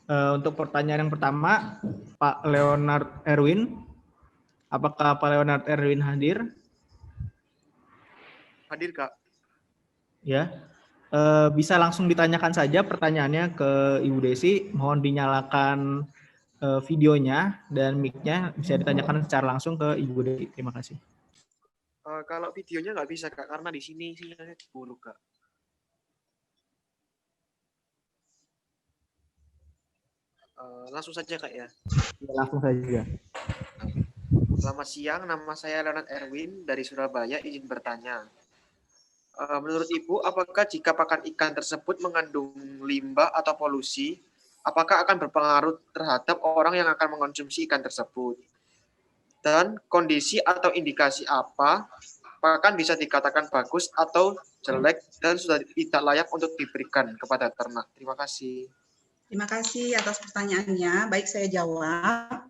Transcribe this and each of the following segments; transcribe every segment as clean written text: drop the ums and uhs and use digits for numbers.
Untuk pertanyaan yang pertama, Pak Leonard Erwin. Apakah Pak Leonard Erwin hadir? Hadir, Kak. Ya. Bisa langsung ditanyakan saja pertanyaannya ke Ibu Desi. Mohon dinyalakan videonya dan mic-nya, bisa ditanyakan secara langsung ke Ibu Desi. Terima kasih. Kalau videonya nggak bisa, Kak, karena di sini sinyalnya buruk, Kak. Langsung saja, Kak, ya. Langsung saja. Selamat siang, nama saya Leonard Erwin dari Surabaya, izin bertanya. Menurut Ibu, apakah jika pakan ikan tersebut mengandung limbah atau polusi, apakah akan berpengaruh terhadap orang yang akan mengonsumsi ikan tersebut? Dan kondisi atau indikasi apa pakan bisa dikatakan bagus atau jelek dan sudah tidak layak untuk diberikan kepada ternak? Terima kasih. Terima kasih atas pertanyaannya. Baik, saya jawab.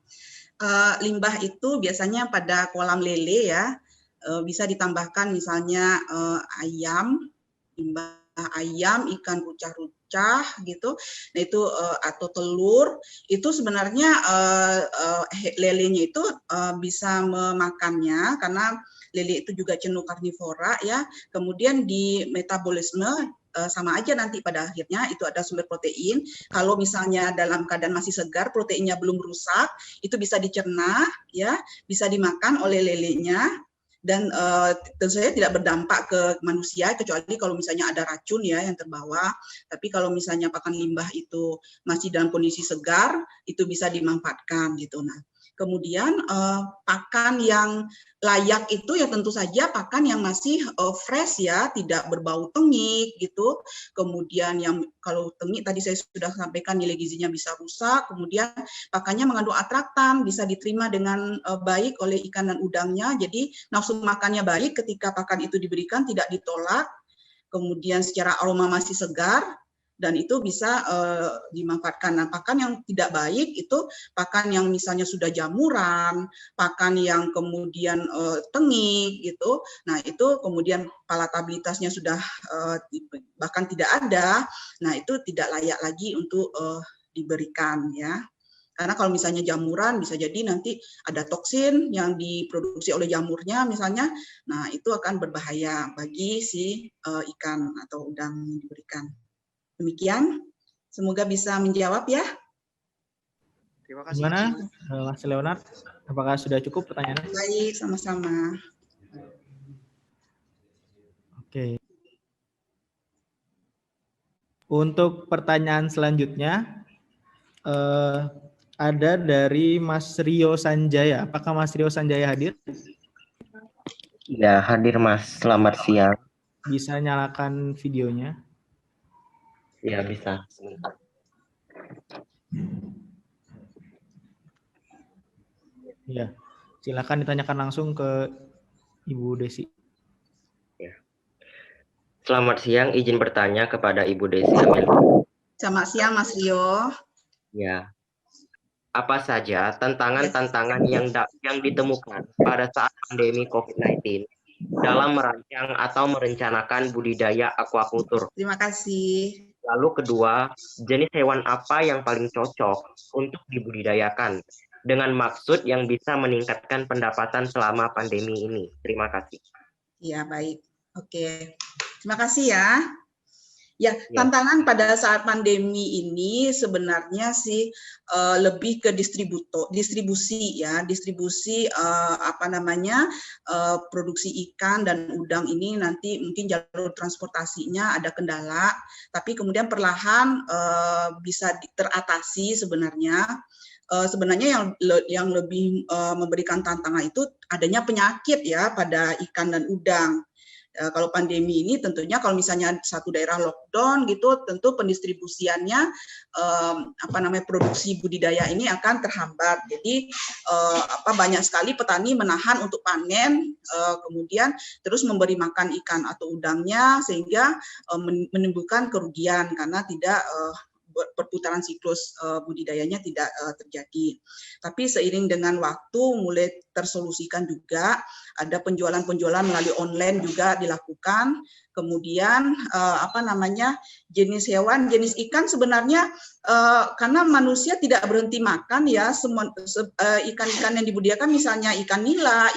Limbah itu biasanya pada kolam lele ya, bisa ditambahkan misalnya ayam, limbah ayam, ikan rucah-rucah gitu. Nah itu atau telur itu sebenarnya lelenya itu bisa memakannya karena lele itu juga cenderung karnivora ya. Kemudian di metabolisme sama aja nanti pada akhirnya itu ada sumber protein. Kalau misalnya dalam keadaan masih segar, proteinnya belum rusak, itu bisa dicerna, ya, bisa dimakan oleh lelenya. Dan tentu saja tidak berdampak ke manusia kecuali kalau misalnya ada racun ya yang terbawa. Tapi kalau misalnya pakan limbah itu masih dalam kondisi segar, itu bisa dimanfaatkan gitu. Nah, kemudian pakan yang layak itu ya tentu saja pakan yang masih fresh ya, tidak berbau tengik gitu. Kemudian yang kalau tengik tadi saya sudah sampaikan nilai gizinya bisa rusak. Kemudian pakannya mengandung atraktan, bisa diterima dengan baik oleh ikan dan udangnya. Jadi nafsu makannya baik ketika pakan itu diberikan, tidak ditolak. Kemudian secara aroma masih segar. Dan itu bisa dimanfaatkan. Nah, pakan yang tidak baik itu pakan yang misalnya sudah jamuran, pakan yang kemudian tengik gitu. Nah, itu kemudian palatabilitasnya sudah bahkan tidak ada. Nah, itu tidak layak lagi untuk diberikan ya. Karena kalau misalnya jamuran bisa jadi nanti ada toksin yang diproduksi oleh jamurnya misalnya, nah itu akan berbahaya bagi si ikan atau udang yang diberikan. Demikian, semoga bisa menjawab ya. Terima kasih. Gimana, Mas Leonard? Apakah sudah cukup pertanyaannya? Baik, sama-sama. Oke. Untuk pertanyaan selanjutnya, ada dari Mas Rio Sanjaya. Apakah Mas Rio Sanjaya hadir? Ya, hadir Mas. Selamat siang. Bisa nyalakan videonya? Ya, bisa. Sebentar. Ya, silakan ditanyakan langsung ke Ibu Desi. Ya. Selamat siang, izin bertanya kepada Ibu Desi. Selamat siang Mas Rio. Ya. Apa saja tantangan-tantangan yang ditemukan pada saat pandemi COVID-19 dalam merancang atau merencanakan budidaya aquacultur? Terima kasih. Lalu kedua, jenis hewan apa yang paling cocok untuk dibudidayakan dengan maksud yang bisa meningkatkan pendapatan selama pandemi ini? Terima kasih. Ya, baik. Oke. Terima kasih ya. Ya, tantangan pada saat pandemi ini sebenarnya sih lebih ke distribusi ya, produksi ikan dan udang ini nanti mungkin jalur transportasinya ada kendala, tapi kemudian perlahan bisa teratasi sebenarnya. Sebenarnya yang lebih memberikan tantangan itu adanya penyakit ya pada ikan dan udang. Kalau pandemi ini tentunya kalau misalnya satu daerah lockdown gitu, tentu pendistribusiannya produksi budidaya ini akan terhambat. Jadi banyak sekali petani menahan untuk panen, kemudian terus memberi makan ikan atau udangnya sehingga menimbulkan kerugian karena tidak perputaran siklus budidayanya tidak terjadi. Tapi seiring dengan waktu mulai tersolusikan juga, ada penjualan-penjualan melalui online juga dilakukan. Kemudian jenis hewan, jenis ikan sebenarnya karena manusia tidak berhenti makan ya, semua ikan-ikan yang dibudidayakan misalnya ikan nila,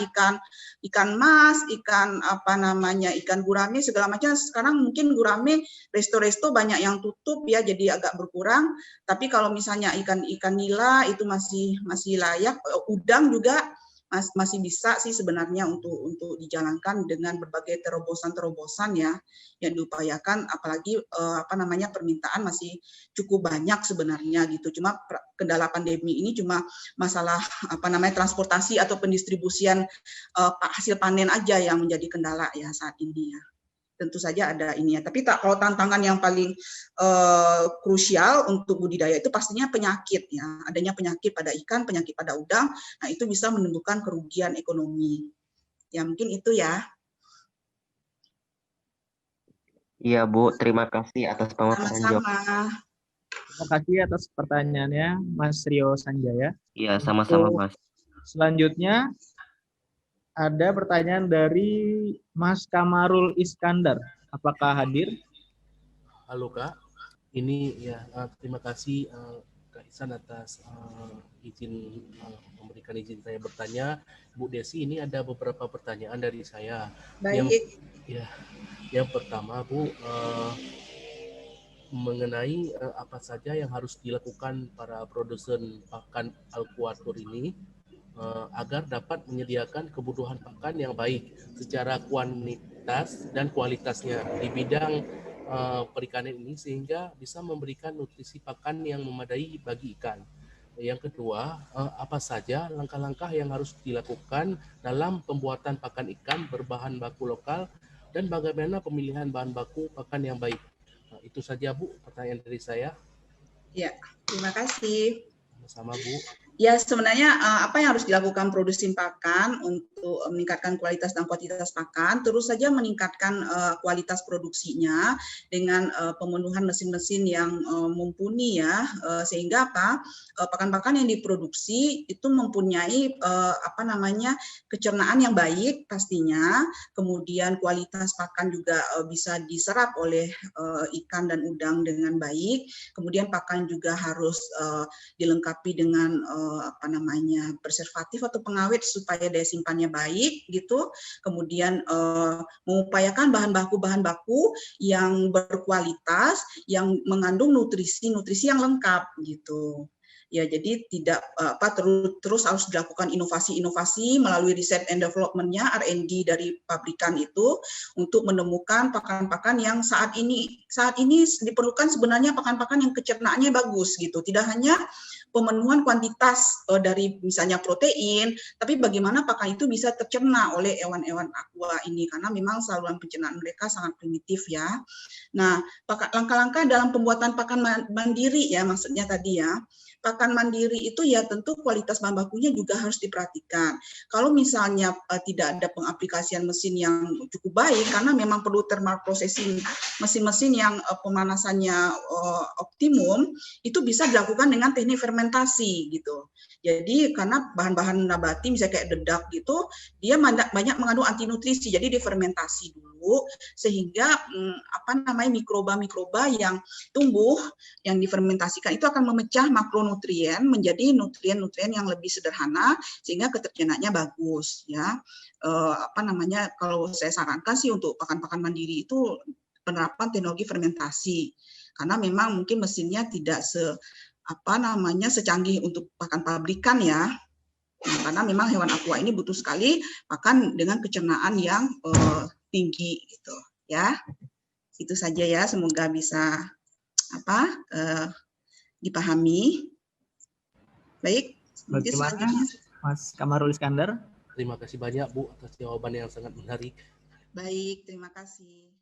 ikan mas, ikan ikan gurame segala macam. Sekarang mungkin gurame resto-resto banyak yang tutup ya, jadi agak berkurang. Tapi kalau misalnya ikan nila itu masih layak, udang juga masih bisa sih sebenarnya untuk dijalankan dengan berbagai terobosan-terobosan ya yang diupayakan, apalagi permintaan masih cukup banyak sebenarnya gitu. Cuma kendala pandemi ini cuma masalah transportasi atau pendistribusian hasil panen aja yang menjadi kendala ya saat ini ya. Tentu saja ada ini ya. Tapi kalau tantangan yang paling krusial untuk budidaya itu pastinya penyakit ya. Adanya penyakit pada ikan, penyakit pada udang, nah itu bisa menimbulkan kerugian ekonomi. Ya mungkin itu ya. Iya Bu, terima kasih atas pemaparan jawaban. Sama-sama. Terima kasih atas pertanyaannya, Mas Rio Sanjaya. Iya, sama-sama Mas. Selanjutnya ada pertanyaan dari Mas Kamarul Iskandar. Apakah hadir? Halo Kak, ini ya terima kasih Kak Ihsan atas izin memberikan izin saya bertanya. Bu Desi, ini ada beberapa pertanyaan dari saya. Baik. Yang pertama Bu, mengenai apa saja yang harus dilakukan para produsen pakan Alquatur ini agar dapat menyediakan kebutuhan pakan yang baik secara kuantitas dan kualitasnya di bidang perikanan ini sehingga bisa memberikan nutrisi pakan yang memadai bagi ikan. Yang kedua, apa saja langkah-langkah yang harus dilakukan dalam pembuatan pakan ikan berbahan baku lokal dan bagaimana pemilihan bahan baku pakan yang baik. Itu saja Bu, pertanyaan dari saya. Ya, terima kasih. Sama Bu. Ya, sebenarnya apa yang harus dilakukan produsen pakan untuk meningkatkan kualitas dan kuantitas pakan, terus saja meningkatkan kualitas produksinya dengan pemenuhan mesin-mesin yang mumpuni ya, sehingga pakan-pakan yang diproduksi itu mempunyai kecernaan yang baik pastinya, kemudian kualitas pakan juga bisa diserap oleh ikan dan udang dengan baik, kemudian pakan juga harus dilengkapi dengan preservatif atau pengawet supaya daya simpannya baik gitu. Kemudian mengupayakan bahan baku yang berkualitas, yang mengandung nutrisi yang lengkap gitu. Ya, jadi tidak terus harus dilakukan inovasi-inovasi melalui riset and development-nya, R&D dari pabrikan itu untuk menemukan pakan-pakan yang saat ini diperlukan sebenarnya pakan-pakan yang kecernaannya bagus gitu. Tidak hanya pemenuhan kuantitas dari misalnya protein, tapi bagaimana pakan itu bisa tercerna oleh hewan-hewan aqua ini karena memang saluran pencernaan mereka sangat primitif ya. Nah, langkah-langkah dalam pembuatan pakan mandiri ya maksudnya tadi ya. Pakan mandiri itu ya tentu kualitas bahan bakunya juga harus diperhatikan. Kalau misalnya tidak ada pengaplikasian mesin yang cukup baik karena memang perlu thermal processing mesin-mesin yang pemanasannya optimum, itu bisa dilakukan dengan teknik fermentasi gitu. Jadi karena bahan-bahan nabati misalnya kayak dedak gitu, dia banyak mengandung anti nutrisi, jadi difermentasi dulu sehingga mikroba-mikroba yang tumbuh yang difermentasikan itu akan memecah makronutrien menjadi nutrien-nutrien yang lebih sederhana sehingga ketercernaannya bagus ya. Kalau saya sarankan sih untuk pakan-pakan mandiri itu penerapan teknologi fermentasi karena memang mungkin mesinnya tidak secanggih untuk pakan pabrikan ya. Nah, karena memang hewan aqua ini butuh sekali pakan dengan kecernaan yang tinggi gitu ya. Itu saja ya, semoga bisa dipahami. Baik, bagaimana Mas Kamarul Iskandar? Terima kasih banyak Bu atas jawaban yang sangat menarik. Baik, terima kasih.